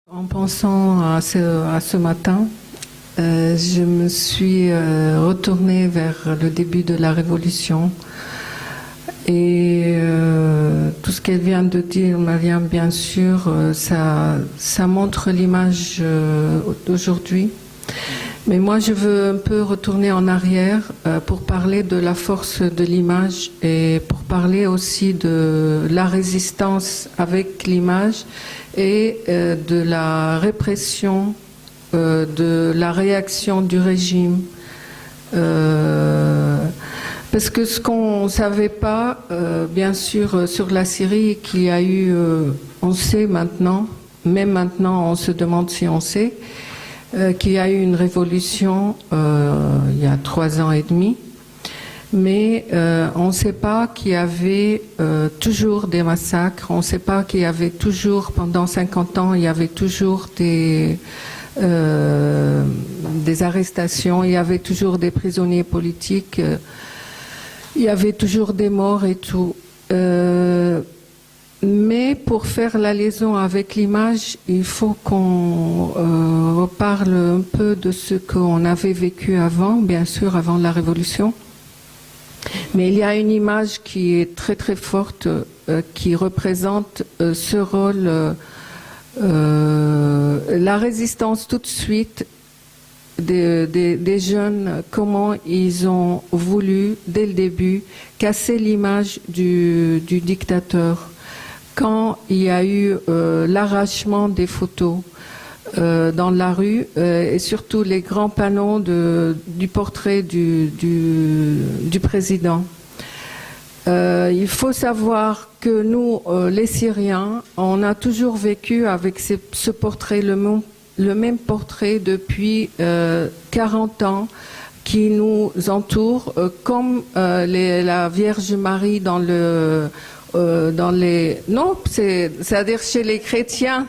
En pensant à ce matin, je me suis retournée vers le début de la Révolution et tout ce qu'elle vient de dire, Mariam, bien sûr, ça montre l'image d'aujourd'hui. Mais moi, je veux un peu retourner en arrière pour parler de la force de l'image et pour parler aussi de la résistance avec l'image et de la répression, de la réaction du régime. Parce que ce qu'on ne savait pas, bien sûr, sur la Syrie, qu'il y a eu, on sait maintenant, même maintenant on se demande si on sait, qu'il y a eu une révolution il y a 3 ans et demi, mais on ne sait pas qu'il y avait toujours des massacres, on ne sait pas qu'il y avait toujours, pendant 50 ans, il y avait toujours des arrestations, il y avait toujours des prisonniers politiques, il y avait toujours des morts et tout. Mais pour faire la liaison avec l'image, il faut qu'on reparle un peu de ce qu'on avait vécu avant, bien sûr, avant la Révolution. Mais il y a une image qui est très très forte, qui représente ce rôle, la résistance tout de suite des jeunes, comment ils ont voulu, dès le début, casser l'image du dictateur. Quand il y a eu l'arrachement des photos dans la rue, et surtout les grands panneaux du portrait du président. Il faut savoir que nous, les Syriens, on a toujours vécu avec ce portrait, le même portrait depuis 40 ans qui nous entoure, comme la Vierge Marie dans les... Non, c'est-à-dire chez les chrétiens.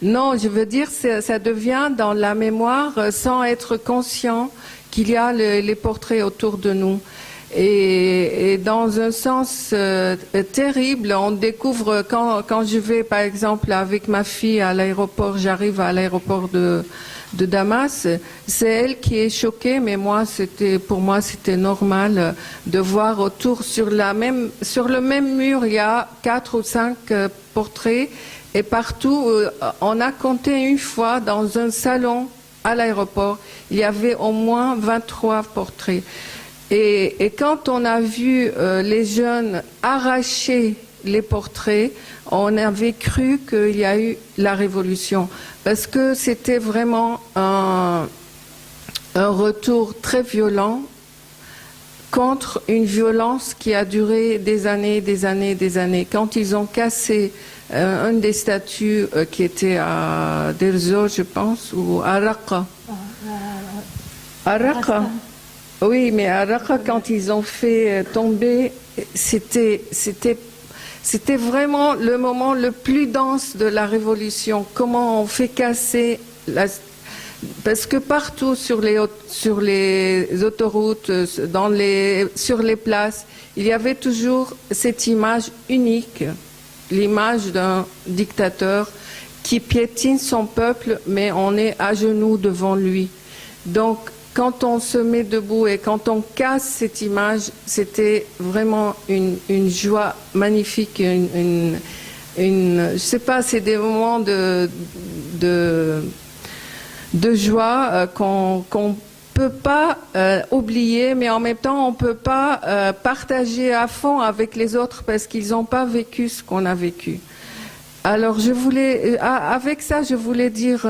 Non, je veux dire, ça devient dans la mémoire sans être conscient qu'il y a les portraits autour de nous. Et dans un sens terrible, on découvre quand je vais, par exemple, avec ma fille à l'aéroport, j'arrive à l'aéroport de Damas, c'est elle qui est choquée, mais pour moi c'était normal de voir autour sur le même mur il y a 4 ou 5 portraits et partout on a compté une fois dans un salon à l'aéroport il y avait au moins 23 portraits et quand on a vu les jeunes arracher les portraits, on avait cru qu'il y a eu la révolution parce que c'était vraiment un retour très violent contre une violence qui a duré des années, des années, des années. Quand ils ont cassé une des statues qui était à Derzo, je pense, ou à Raqqa. À Raqqa. Oui, mais à Raqqa, quand ils ont fait tomber, c'était vraiment le moment le plus dense de la révolution. Comment on fait casser parce que partout sur les autoroutes, sur les places, il y avait toujours cette image unique, l'image d'un dictateur qui piétine son peuple, mais on est à genoux devant lui. Donc, quand on se met debout et quand on casse cette image, c'était vraiment une joie magnifique, je sais pas, c'est des moments de joie qu'on peut pas oublier, mais en même temps on peut pas partager à fond avec les autres parce qu'ils n'ont pas vécu ce qu'on a vécu. Alors avec ça, je voulais dire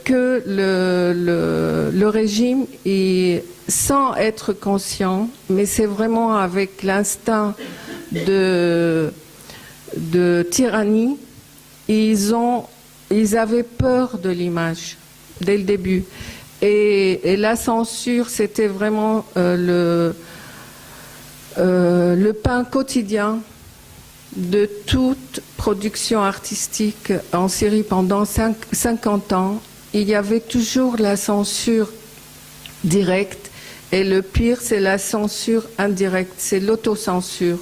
que le régime est sans être conscient, mais c'est vraiment avec l'instinct de tyrannie, ils avaient peur de l'image dès le début. Et la censure, c'était vraiment le pain quotidien de toute production artistique en Syrie pendant 50 ans. Il y avait toujours la censure directe et le pire, c'est la censure indirecte, c'est l'autocensure.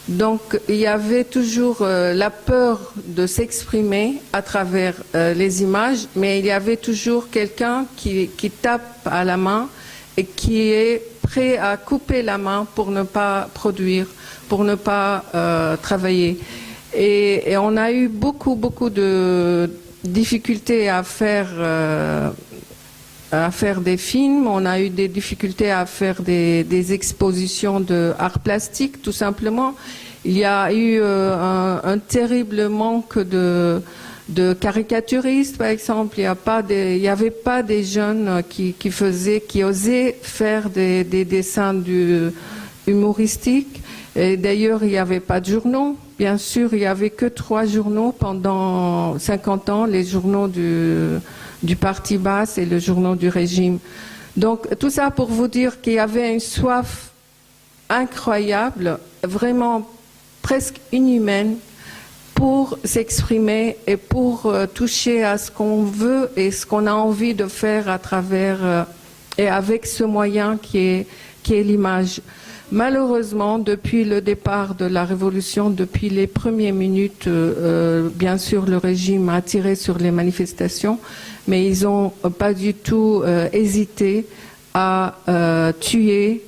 Donc il y avait toujours la peur de s'exprimer à travers les images, mais il y avait toujours quelqu'un qui tape à la main et qui est prêt à couper la main pour ne pas produire, pour ne pas travailler. Et on a eu beaucoup de difficultés à faire des films, on a eu des difficultés à faire des expositions d'art plastique, tout simplement. Il y a eu un terrible manque de caricaturistes, par exemple. Il n'y avait pas des jeunes qui osaient faire des dessins humoristiques. Et d'ailleurs, il n'y avait pas de journaux. Bien sûr, il n'y avait que 3 journaux pendant 50 ans, les journaux du Parti basse et le journal du régime. Donc tout ça pour vous dire qu'il y avait une soif incroyable, vraiment presque inhumaine, pour s'exprimer et pour toucher à ce qu'on veut et ce qu'on a envie de faire à travers et avec ce moyen qui est l'image. Malheureusement, depuis le départ de la révolution, depuis les premières minutes, bien sûr, le régime a tiré sur les manifestations, mais ils n'ont pas du tout hésité à tuer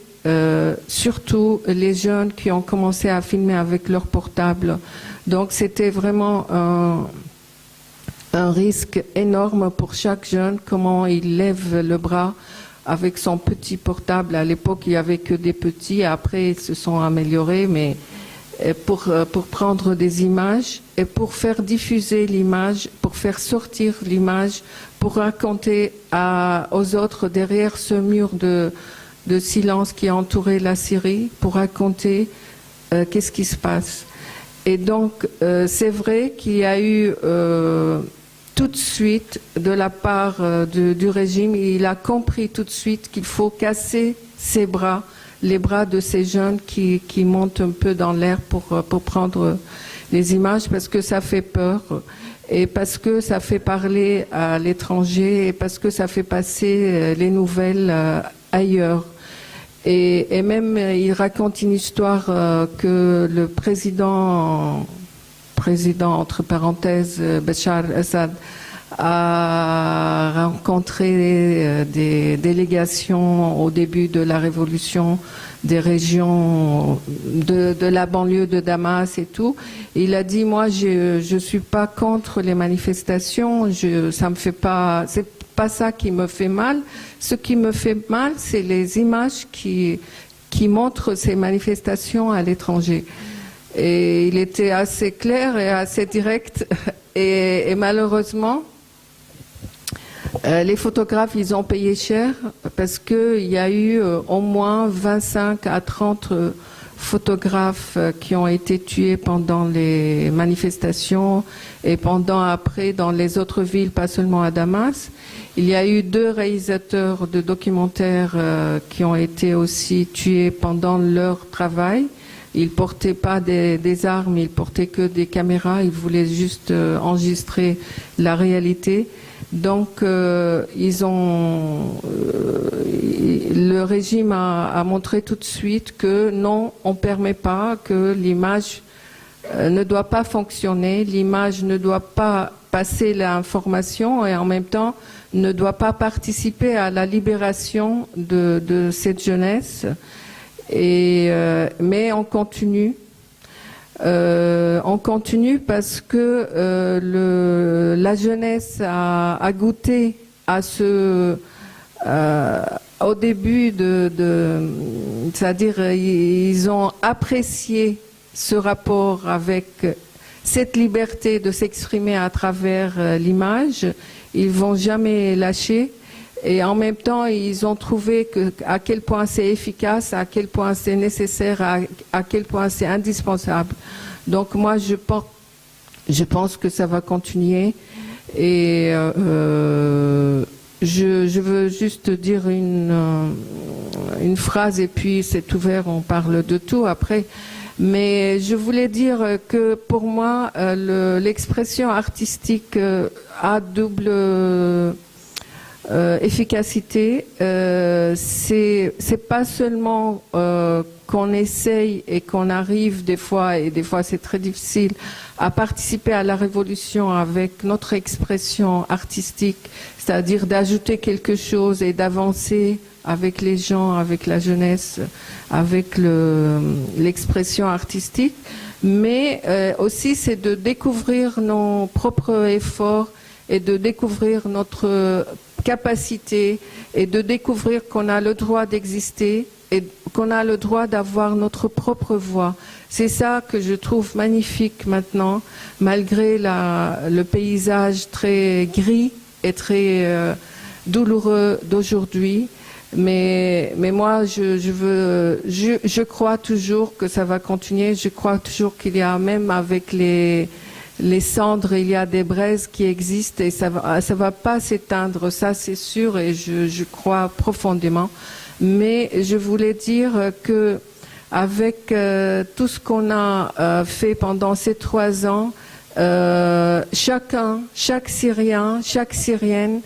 surtout les jeunes qui ont commencé à filmer avec leur portable. Donc c'était vraiment un risque énorme pour chaque jeune, comment il lève le bras avec son petit portable. À l'époque, il n'y avait que des petits. Après, ils se sont améliorés, mais pour prendre des images et pour faire diffuser l'image, pour faire sortir l'image, pour raconter aux autres derrière ce mur de silence qui entourait la Syrie, pour raconter qu'est-ce qui se passe. Et donc, c'est vrai qu'il y a eu tout de suite, de la part du régime, il a compris tout de suite qu'il faut casser ses bras, les bras de ces jeunes qui montent un peu dans l'air pour prendre les images, parce que ça fait peur, et parce que ça fait parler à l'étranger, et parce que ça fait passer les nouvelles ailleurs. Et même, il raconte une histoire que le président entre parenthèses, Bachar el-Assad, a rencontré des délégations au début de la révolution des régions de la banlieue de Damas et tout. Il a dit, moi, je suis pas contre les manifestations, ça me fait pas, c'est pas ça qui me fait mal. Ce qui me fait mal, c'est les images qui montrent ces manifestations à l'étranger. Et il était assez clair et assez direct. Et malheureusement, les photographes, ils ont payé cher parce qu'il y a eu au moins 25 à 30 photographes qui ont été tués pendant les manifestations et après dans les autres villes, pas seulement à Damas. Il y a eu 2 réalisateurs de documentaires qui ont été aussi tués pendant leur travail. Ils portaient pas des armes, ils portaient que des caméras, ils voulaient juste enregistrer la réalité. Donc, le régime a montré tout de suite que non, on ne permet pas, que l'image ne doit pas fonctionner, l'image ne doit pas passer l'information et en même temps ne doit pas participer à la libération de cette jeunesse. Mais on continue. On continue parce que la jeunesse a goûté à au début c'est-à-dire ils ont apprécié ce rapport avec cette liberté de s'exprimer à travers l'image. Ils vont jamais lâcher. Et en même temps, ils ont trouvé à quel point c'est efficace, à quel point c'est nécessaire, à quel point c'est indispensable. Donc moi, je pense que ça va continuer. Et je veux juste dire une phrase, et puis c'est ouvert, on parle de tout après. Mais je voulais dire que pour moi, l'expression artistique a double efficacité, c'est pas seulement qu'on essaye et qu'on arrive des fois, et des fois c'est très difficile, à participer à la révolution avec notre expression artistique, c'est-à-dire d'ajouter quelque chose et d'avancer avec les gens, avec la jeunesse, avec l'expression artistique, mais aussi c'est de découvrir nos propres efforts et de découvrir notre capacité et de découvrir qu'on a le droit d'exister et qu'on a le droit d'avoir notre propre voix. C'est ça que je trouve magnifique maintenant, malgré le paysage très gris et très douloureux d'aujourd'hui. Mais moi, je crois toujours que ça va continuer. Je crois toujours qu'il y a, même avec les cendres, il y a des braises qui existent et ça va pas s'éteindre, ça c'est sûr, et je crois profondément. Mais je voulais dire que avec tout ce qu'on a fait pendant ces 3 ans, chaque Syrien, chaque Syrienne,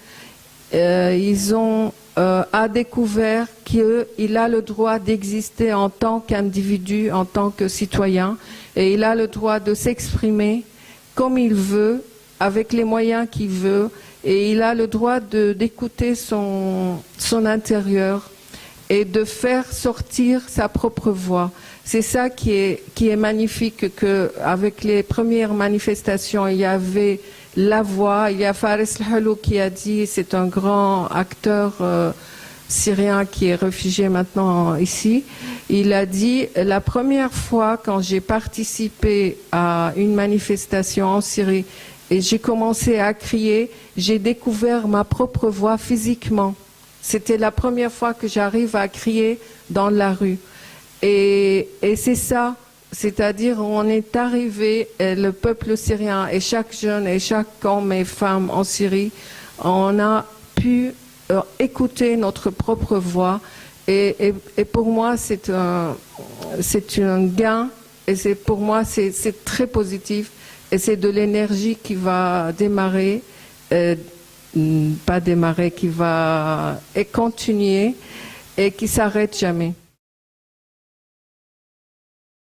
a découvert qu'il a le droit d'exister en tant qu'individu, en tant que citoyen, et il a le droit de s'exprimer comme il veut, avec les moyens qu'il veut, et il a le droit d'écouter son intérieur et de faire sortir sa propre voix. C'est ça qui est magnifique, qu'avec les premières manifestations, il y avait la voix. Il y a Fares El-Helou qui a dit, c'est un grand acteur syrien qui est réfugié maintenant ici, il a dit, la première fois quand j'ai participé à une manifestation en Syrie et j'ai commencé à crier, j'ai découvert ma propre voix physiquement. C'était la première fois que j'arrive à crier dans la rue. Et c'est ça, c'est-à-dire on est arrivé, le peuple syrien et chaque jeune et chaque homme et femme en Syrie, on a pu écouter notre propre voix. Et pour moi, c'est un gain, et pour moi, c'est très positif, et c'est de l'énergie qui va démarrer, pas démarrer, qui va continuer et qui s'arrête jamais.